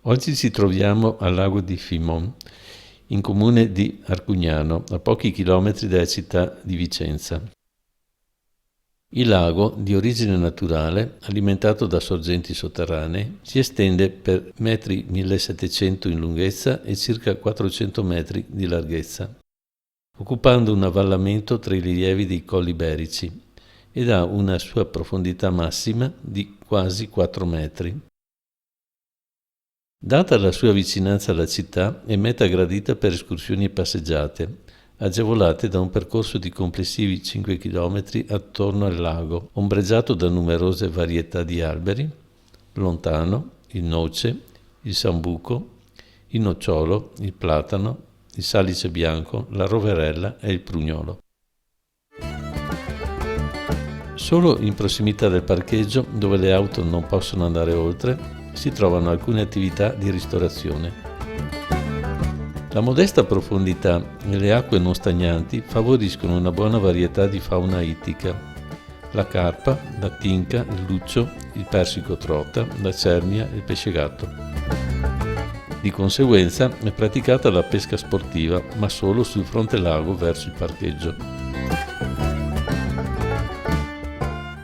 Oggi ci troviamo al lago di Fimont, in comune di Arcugnano, a pochi chilometri dalla città di Vicenza. Il lago, di origine naturale, alimentato da sorgenti sotterranee, si estende per metri 1700 in lunghezza e circa 400 metri di larghezza, occupando un avvallamento tra i rilievi dei Colli Iberici ed ha una sua profondità massima di quasi 4 metri. Data la sua vicinanza alla città, è meta gradita per escursioni e passeggiate, agevolate da un percorso di complessivi 5 km attorno al lago, ombreggiato da numerose varietà di alberi, lontano, il noce, il sambuco, il nocciolo, il platano, il salice bianco, la roverella e il prugnolo. Solo in prossimità del parcheggio, dove le auto non possono andare oltre, si trovano alcune attività di ristorazione. La modesta profondità e le acque non stagnanti favoriscono una buona varietà di fauna ittica: la carpa, la tinca, il luccio, il persico trota, la cernia e il pesce gatto. Di conseguenza è praticata la pesca sportiva, ma solo sul fronte lago verso il parcheggio.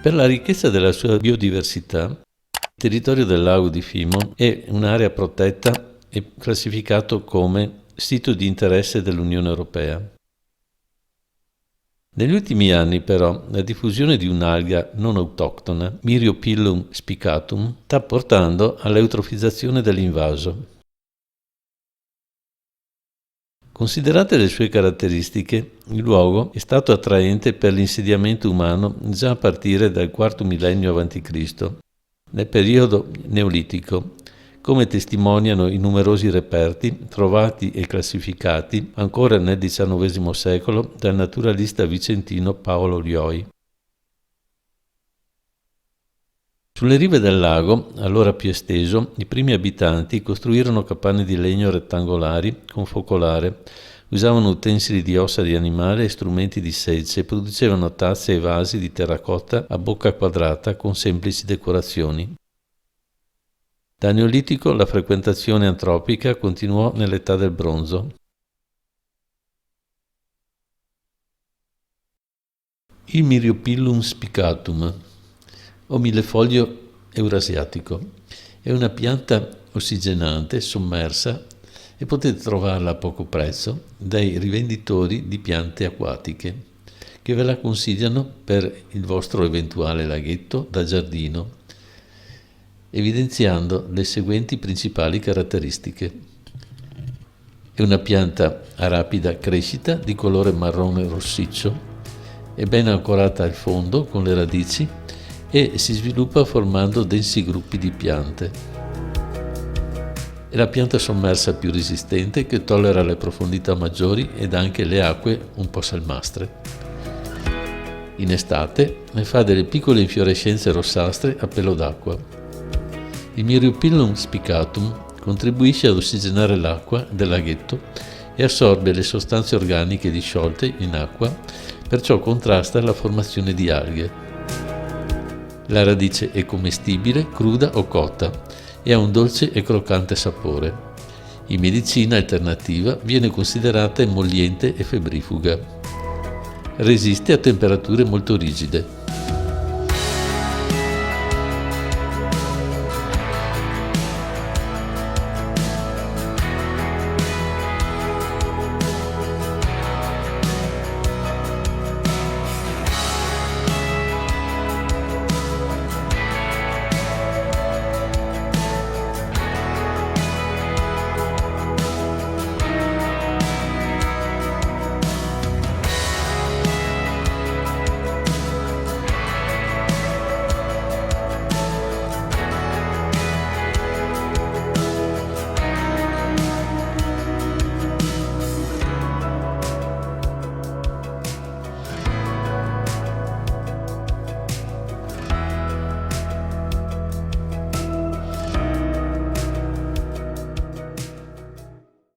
Per la ricchezza della sua biodiversità, il territorio del lago di Fimont è un'area protetta e classificato come sito di interesse dell'Unione Europea. Negli ultimi anni, però, la diffusione di un'alga non autoctona, Myriophyllum spicatum, sta portando all'eutrofizzazione dell'invaso. Considerate le sue caratteristiche, il luogo è stato attraente per l'insediamento umano già a partire dal IV millennio a.C., nel periodo neolitico, come testimoniano i numerosi reperti trovati e classificati ancora nel XIX secolo dal naturalista vicentino Paolo Lioi. Sulle rive del lago, allora più esteso, i primi abitanti costruirono capanne di legno rettangolari con focolare, usavano utensili di ossa di animale e strumenti di selce e producevano tazze e vasi di terracotta a bocca quadrata con semplici decorazioni. Dal Neolitico la frequentazione antropica continuò nell'età del bronzo. Il Myriophyllum spicatum, o millefoglio eurasiatico, è una pianta ossigenante, sommersa, e potete trovarla a poco prezzo dai rivenditori di piante acquatiche, che ve la consigliano per il vostro eventuale laghetto da giardino, evidenziando le seguenti principali caratteristiche. È una pianta a rapida crescita di colore marrone rossiccio, è ben ancorata al fondo con le radici e si sviluppa formando densi gruppi di piante. È la pianta sommersa più resistente che tollera le profondità maggiori ed anche le acque un po' salmastre. In estate fa delle piccole infiorescenze rossastre a pelo d'acqua. Il Myriophyllum spicatum contribuisce ad ossigenare l'acqua del laghetto e assorbe le sostanze organiche disciolte in acqua, perciò contrasta la formazione di alghe. La radice è commestibile, cruda o cotta, e ha un dolce e croccante sapore. In medicina alternativa viene considerata emolliente e febbrifuga. Resiste a temperature molto rigide.